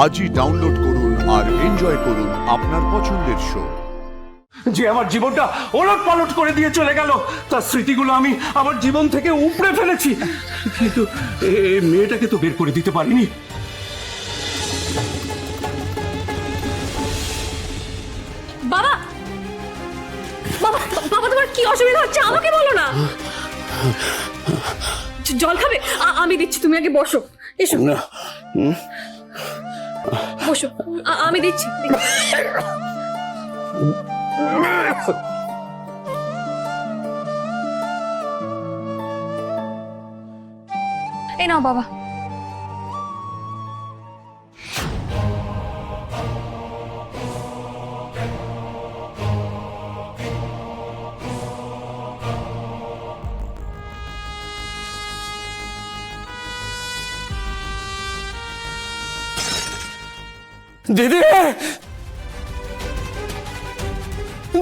আজই ডাউনলোড করুন আর এনজয় করুন আপনার পছন্দের শো। যে আমার জীবনটা ওলট পালট করে দিয়ে চলে গেল, তার স্মৃতিগুলো আমি আমার জীবন থেকে উপড়ে ফেলেছি, কিন্তু এই মেয়েটাকে তো বের করে দিতে পারিনি। বাবা, বাবা, বাবা, তোমার কি অসুবিধা হচ্ছে আমাকে বলো না। জল খাবে? আমি দিচ্ছি, তুমি আগে বসো। এসো না, বসো, আমি দিচ্ছি। এই নাও বাবা। দিদি,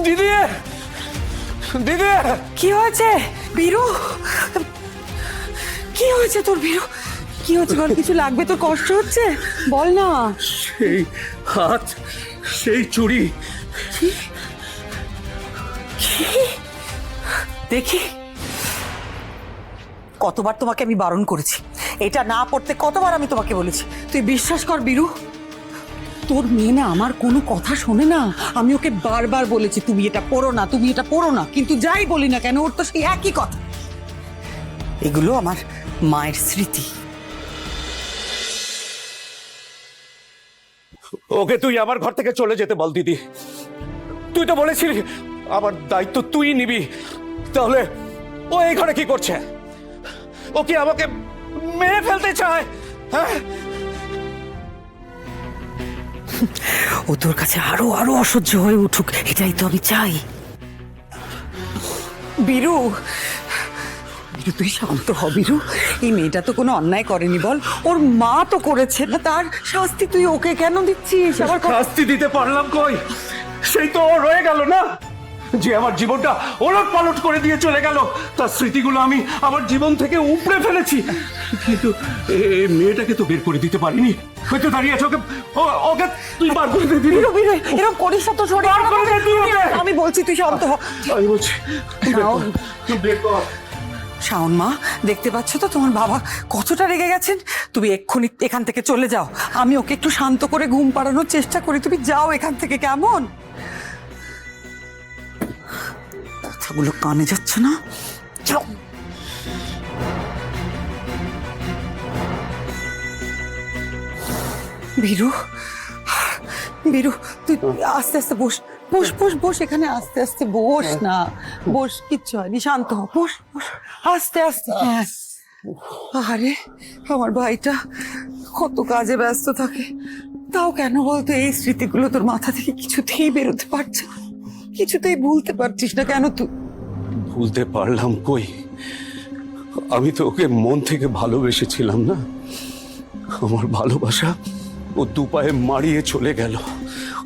দিদি, দিদি, কি হয়েছে বীরু? কি হয়েছে তোর বীরু? কি হয়েছে বল? কিছু লাগবে? তোর কষ্ট হচ্ছে? বল না। সেই হাত, সেই চুড়ি। দেখি, কতবার তোমাকে আমি বারণ করেছি এটা না পড়তে, কতবার আমি তোমাকে বলেছি। তুই বিশ্বাস কর বীরু, তোর মেয়ে না আমার কোনো কথা শোনে না। আমি ওকে বারবার বলেছি তুমি এটা পড়ো না, তুমি এটা পড়ো না, কিন্তু যাই বলি না কেন ওর তো সেই একই কথা। এগুলো আমার মায়ের স্মৃতি। ওকে তুই আমার ঘর থেকে চলে যেতে বল দিদি। তুই তো বলেছিলি আমার দায়িত্ব তুই নিবি, তাহলে ও এই ঘরে কি করছে? ও কি আমাকে মেরে ফেলতে চায়? হ্যাঁ, ও তোর কাছে আরো আরো অসহ্য হয়ে উঠুক, এটাই তো আমি চাই। বীরু, বীরু তুই শান্ত হ বীরু। এই মেয়েটা তো কোনো অন্যায় করেনি বল, ওর মা তো করেছে না, তার শাস্তি তুই ওকে কেন দিচ্ছিস? আবার শাস্তি দিতে পারলাম কই? সেই তো ও রয়ে গেল না, যে আমার জীবনটা ওলট পালট করে দিয়ে চলে গেল, তার স্মৃতিগুলো আমি আমার জীবন থেকে উপড়ে ফেলেছি, কিন্তু এই মেয়েটাকে তো বের করে দিতে পারিনি। হয়তো দাঁড়িয়ে আছে, ওকে ওকে তুই বার করে দে দিদি। বীরু বীরু এরকম করিস না তো, সরে বার করে দে তুই ওকে। আমি বলছি তুই শান্ত হ। আমি বলছি তুই বের কর। শাওন মা, দেখতে পাচ্ছ তো তোমার বাবা কতটা রেগে গেছেন। তুমি এক্ষুনি এখান থেকে চলে যাও, আমি ওকে একটু শান্ত করে ঘুম পাড়ানোর চেষ্টা করি। তুমি যাও এখান থেকে, কেমন? কথাগুলো কানে যাচ্ছে না, যাও। বীরু, বীরু তুই আস্তে আস্তে বস, বস বস বস, এখানে আস্তে আস্তে বস না, বস, কিচ্ছু হয়নি, শান্ত হ, বস বস আস্তে আস্তে। হ্যাঁ, আরে আমার ভাইটা কত কাজে ব্যস্ত থাকে, তাও কেন বলতো এই স্মৃতিগুলো তোর মাথা থেকে কিছুতেই বেরোতে পারছে না, কিছুতেই ভুলতে পারছিস না কেন তুই? ভুলতে পারলাম কই? আমি তো ওকে মন থেকে ভালোবেসেছিলাম না। আমার ভালোবাসা ও দু পায়ে মারিয়ে চলে গেল,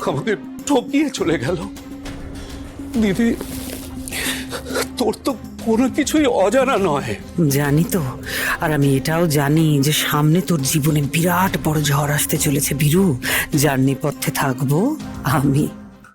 আমাকে ঠকিয়ে চলে গেল। দিদি, তোর তো কোনো কিছুই অজানা নয়। জানি তো, আর আমি এটাও জানি যে সামনে তোর জীবনে বিরাট বড় ঝড় আসতে চলেছে বীরু, যার নেপথ্যে থাকবো আমি।